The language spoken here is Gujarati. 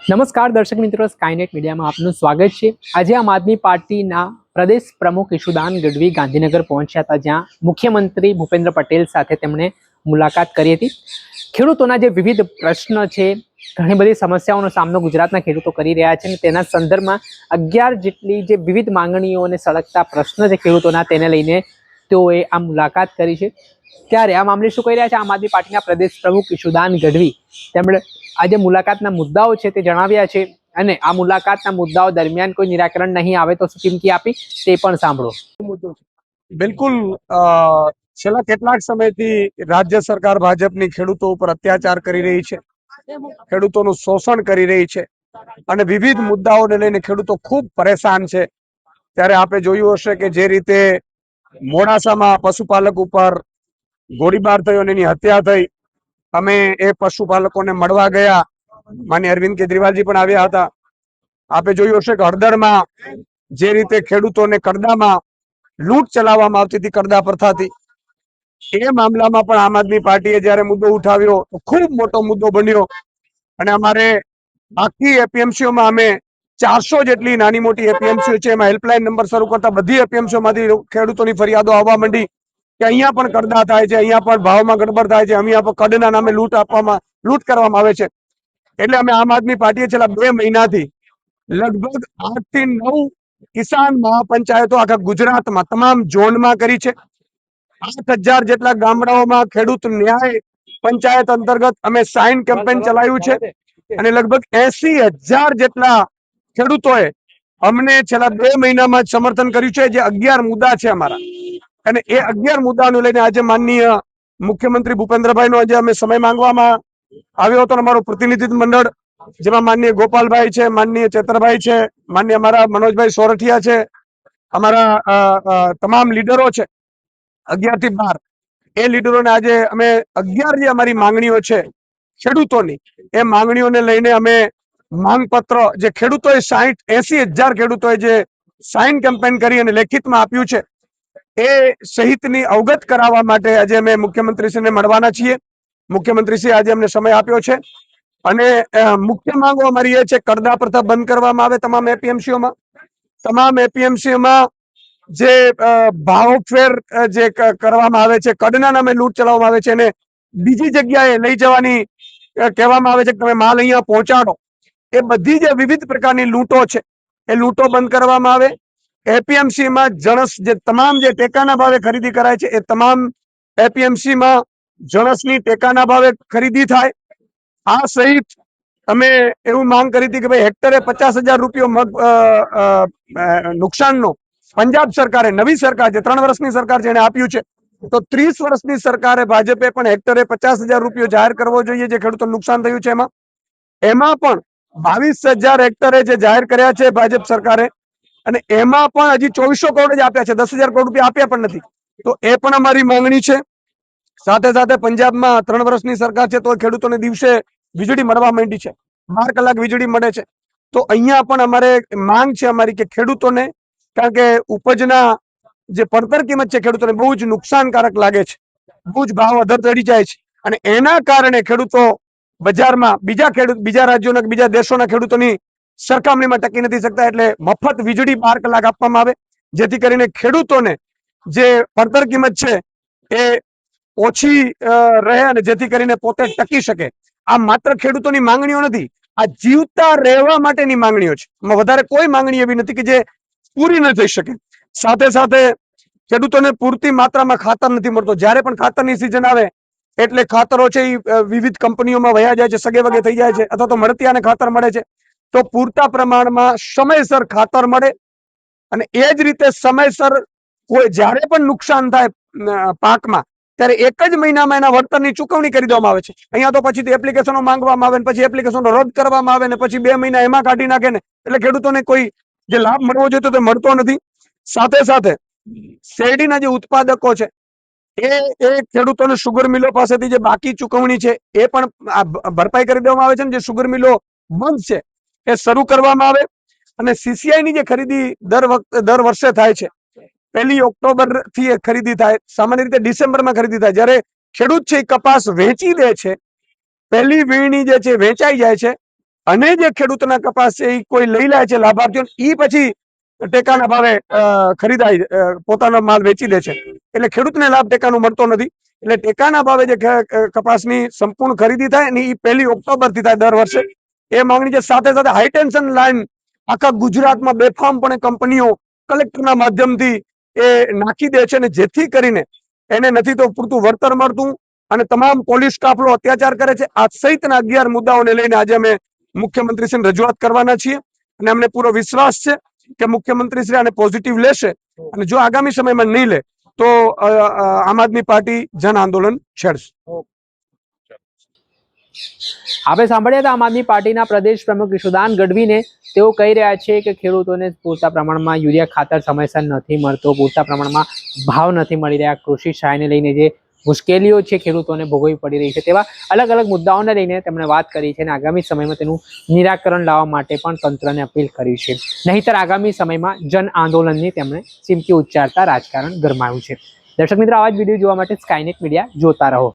નમસ્કાર દર્શક મિત્રો, સ્કાયનેટ મીડિયામાં આપનું સ્વાગત છે। આજે આમ આદમી પાર્ટીના પ્રદેશ પ્રમુખ ઈશુદાન ગઢવી ગાંધીનગર પહોંચ્યા હતા, જ્યાં મુખ્યમંત્રી ભૂપેન્દ્ર પટેલ સાથે તેમણે મુલાકાત કરી હતી। ખેડૂતોના જે વિવિધ પ્રશ્ન છે, ઘણી બધી સમસ્યાઓનો સામનો ગુજરાતના ખેડૂતો કરી રહ્યા છે, અને તેના સંદર્ભમાં 11 જેટલી જે વિવિધ માંગણીઓને સળગતા પ્રશ્ન છે ખેડૂતોના, તેને લઈને તેઓએ આ મુલાકાત કરી છે। ત્યારે આ મામલે શું કહી રહ્યા છે આમ આદમી પાર્ટીના પ્રદેશ પ્રમુખ ઈશુદાન ગઢવી, તેમણે આજે મુલાકાતના મુદ્દાઓ છે તે જણાવ્યા છે, અને આ મુલાકાતના મુદ્દાઓ દરમિયાન કોઈ નિરાકરણ નહીં આવે તો શું ચીમકી આપી તે પણ સાંભળો। બિલકુલ છેલ્લા કેટલાક સમયથી રાજ્ય સરકાર ભાજપની ખેડૂતો ઉપર અત્યાચાર કરી રહી છે, ખેડૂતોનું શોષણ કરી રહી છે અને વિવિધ મુદ્દાઓને લઈને ખેડૂતો ખૂબ પરેશાન છે। ત્યારે આપે જોયું હશે કે જે રીતે મોડાસામાં પશુપાલક ઉપર ગોળીબાર થયો અને એની હત્યા થઈ, અમે એ પશુપાલકોને મળવા ગયા, માનનીય અરવિંદ કેજરીવાલજી પણ આવ્યા હતા। આપે જોયું હશે કે હળદરમાં જે રીતે ખેડૂતોને કરદામાં લૂંટ ચલાવવામાં આવતી હતી, કરદા પ્રથાથી, એ મામલામાં પણ આમ આદમી પાર્ટીએ જ્યારે મુદ્દો ઉઠાવ્યો તો ખૂબ મોટો મુદ્દો બન્યો અને અમારે આખી એપીએમસીઓમાં અમે 400 જેટલી નાની મોટી એપીએમસીઓ છે, એમાં હેલ્પલાઇન નંબર શરૂ કરતા બધી એપીએમસીઓમાંથી ખેડૂતોની ફરિયાદો આવવા માંડી કે અહીંયા પણ કરદા થાય છે, અહીંયા પણ ભાવમાં ગડબડ થાય છે, અહીંયા પણ કડના નામે લૂંટ કરવામાં આવે છે। એટલે અમે આમ આદમી પાર્ટીએ છેલ્લા 2 મહિનાથી લગભગ 8 થી 9 કિસાન મહાપંચાયતો આખા ગુજરાતમાં તમામ ઝોનમાં કરી છે। 8000 જેટલા ગામડાઓમાં ખેડૂત ન્યાય પંચાયત અંતર્ગત અમે સાઇન કેમ્પેન ચલાવ્યું છે અને લગભગ 80,000 જેટલા ખેડૂતોએ અમને છેલ્લા 2 મહિનામાં જ સમર્થન કર્યું છે। જે 11 મુદ્દા છે અમારા, અને એ 11 મુદ્દાને લઈને આજે માનનીય મુખ્યમંત્રી ભૂપેન્દ્રભાઈનો આજે અમે સમય માંગવામાં આવ્યો હતો। અમારું પ્રતિનિધિત્વ મંડળ, જેમાં માનનીય ગોપાલભાઈ છે, માનનીય ચેતરભાઈ છે, માનનીય અમારા મનોજભાઈ સોરઠિયા છે, અમારા તમામ લીડરો છે 11 થી 12, એ લીડરોને આજે અમે 11 જે અમારી માંગણીઓ છે ખેડૂતોની, એ માંગણીઓને લઈને અમે માંગપત્ર જે ખેડૂતોએ 80,000 ખેડૂતોએ જે સાઇન કેમ્પેન કરી અને લેખિતમાં આપ્યું છે, એ સહિતની અવગત કરાવવા માટે આજે અમે મુખ્યમંત્રીશ્રીને મળવાના છીએ। મુખ્યમંત્રીશ્રી આજે અમને સમય આપ્યો છે અને મુખ્ય માંગો અમારી એ છે કરદા પ્રથા બંધ કરવામાં આવે તમામ એપીએમસીઓમાં। તમામ એપીએમસીઓમાં જે ભાવફેર જે કરવામાં આવે છે, કડના નામે લૂંટ ચલાવવામાં આવે છે, એને બીજી જગ્યાએ લઈ જવાની કહેવામાં આવે છે કે તમે માલ અહીંયા પહોંચાડો, એ બધી જે વિવિધ પ્રકારની લૂંટો છે એ લૂંટો બંધ કરવામાં આવે। એપીએમસીમાં જણસ જે તમામ જે ટેકાના ભાવે ખરીદી કરાય છે, એ તમામ એપીએમસીમાં જણસની ટેકાના ભાવે ખરીદી થાય। આ સહિત અમે એવું માંગ કરી હતી કે ભાઈ હેક્ટરે 50,000 રૂપિયો મગ નુકસાનનો પંજાબ સરકારે, નવી સરકાર છે, 3 વર્ષની સરકાર છે, એને આપ્યું છે, તો 30 વર્ષની સરકારે ભાજપે પણ હેક્ટરે 50,000 રૂપિયો જાહેર કરવો જોઈએ જે ખેડૂતોને નુકસાન થયું છે એમાં પણ 22,000 હેક્ટરે જે જાહેર કર્યા છે ભાજપ સરકારે, અને એમાં પણ હજી 2400 કરોડ જ આપ્યા છે, 10,000 કરોડ રૂપિયા આપ્યા પણ નથી। તો એ પણ અમારી માંગણી છે। સાથે સાથે પંજાબમાં 3 વર્ષની સરકાર છે તો ખેડૂતોને દિવસે વીજળી મળવા માંડી છે, 12 કલાક વીજળી મળે છે। તો અહીંયા પણ અમારે માંગ છે અમારી કે ખેડૂતોને, કારણ કે ઉપજના જે પડતર કિંમત છે ખેડૂતોને બહુ જ નુકસાનકારક લાગે છે, બહુ જ ભાવ અધર ચડી જાય છે, અને એના કારણે ખેડૂતો બજારમાં બીજા રાજ્યોના બીજા દેશોના ખેડૂતોની સરખામણીમાં ટકી નથી શકતા। એટલે મફત વીજળી 12 કલાક આપવામાં આવે, જેથી કરીને ખેડૂતોને જે પડતર કિંમત છે એ ઓછી રહે અને જેથી કરીને પોતે ટકી શકે। આ માત્ર ખેડૂતોની માંગણીઓ નથી, આ જીવતા રહેવા માટેની માંગણીઓ છે, વધારે કોઈ માંગણી એવી નથી કે જે પૂરી ન થઈ શકે। સાથે સાથે ખેડૂતોને પૂરતી માત્રામાં ખાતર નથી મળતો, જ્યારે પણ ખાતરની સિઝન આવે એટલે ખાતરો છે એ વિવિધ કંપનીઓમાં વયા જાય છે, સગે વગે થઈ જાય છે, અથવા તો મળતિયાને ખાતર મળે છે। તો પૂરતા પ્રમાણમાં સમયસર ખાતર મળે, અને એ જ રીતે સમયસર કોઈ જ્યારે પણ નુકસાન થાય પાકમાં, ત્યારે 1 જ મહિનામાં એના વળતરની ચૂકવણી કરી દેવામાં આવે છે। અહીંયા તો પછી એપ્લિકેશનો માંગવામાં આવે, પછી એપ્લિકેશનો રદ કરવામાં આવે, ને પછી 2 મહિના એમાં કાઢી નાખે ને, એટલે ખેડૂતોને કોઈ જે લાભ મળવો જોઈએ તો મળતો નથી। સાથે સાથે શેરડીના જે ઉત્પાદકો છે એ ખેડૂતોને શુગર મિલો પાસેથી જે બાકી ચૂકવણી છે એ પણ ભરપાઈ કરી દેવામાં આવે છે, ને જે શુગર મિલો બંધ છે એ શરૂ કરવામાં આવે। અને સીસીઆઈ ની જે ખરીદી દર વર્ષે થાય છે, 1 ઓક્ટોબર થી ખરીદી થાય, સામાન્ય રીતે ડિસેમ્બરમાં ખરીદી થાય, જ્યારે ખેડૂત છે એ કપાસ વેચી દે છે, પહેલી વીણણી જે છે વેચાઈ જાય છે, અને જે ખેડૂતના કપાસ છે એ કોઈ લઈ લે છે લાભાર્થીઓ, એ પછી ટેકાના ભાવે ખરીદાય, પોતાનો માલ વેચી દે છે. એટલે ખેડૂતને લાભ ટેકાનો મળતો નથી. એટલે ટેકાના ભાવે જે કપાસની સંપૂર્ણ ખરીદી થાય ને એ 1 ઓક્ટોબર થી થાય દર વર્ષે, એ માંગણી છે. સાથે સાથે હાઈટેન્શન લાઈન આખા ગુજરાતમાં બેફામપણે કંપનીઓ કલેક્ટરના માધ્યમથી એ નાખી દે છે, ને જેથી કરીને એને નથી તો પૂરતું વળતર મળતું અને તમામ પોલીસ સ્ટાફનો અત્યાચાર કરે છે. આ સહિતના 11 મુદ્દાઓને લઈને આજે અમે મુખ્યમંત્રીશ્રીને રજૂઆત કરવાના છીએ અને અમને પૂરો વિશ્વાસ છે કે મુખ્યમંત્રીશ્રી આને પોઝિટિવ લેશે અને જો આગામી સમયમાં નહીં લે તો આમ આદમી પાર્ટી જન આંદોલન છેડશે. આપણે સાંભળ્યા હતા આમ આદમી પાર્ટીના પ્રદેશ પ્રમુખ ઈશુદાન ગઢવીને. તેઓ કહી રહ્યા છે કે ખેડૂતોને પૂરતા પ્રમાણમાં યુરિયા ખાતર સમયસર નથી મળતો, પૂરતા પ્રમાણમાં ભાવ નથી મળી રહ્યા, કૃષિ સહાયને લઈને જે મુશ્કેલીઓ છે ખેડૂતોને ભોગવવી પડી રહી છે, તેવા અલગ અલગ મુદ્દાઓને લઈને તેમણે વાત કરી છે અને આગામી સમયમાં તેનું નિરાકરણ લાવવા માટે પણ તંત્રને અપીલ કરી છે. નહીંતર આગામી સમયમાં જન આંદોલનની તેમણે ચીમકી ઉચ્ચારતા રાજકારણ ગરમાયું છે. દર્શક મિત્રો, આવા જ વિડીયો જોવા માટે સ્કાયનેટ મીડિયા જોતા રહો.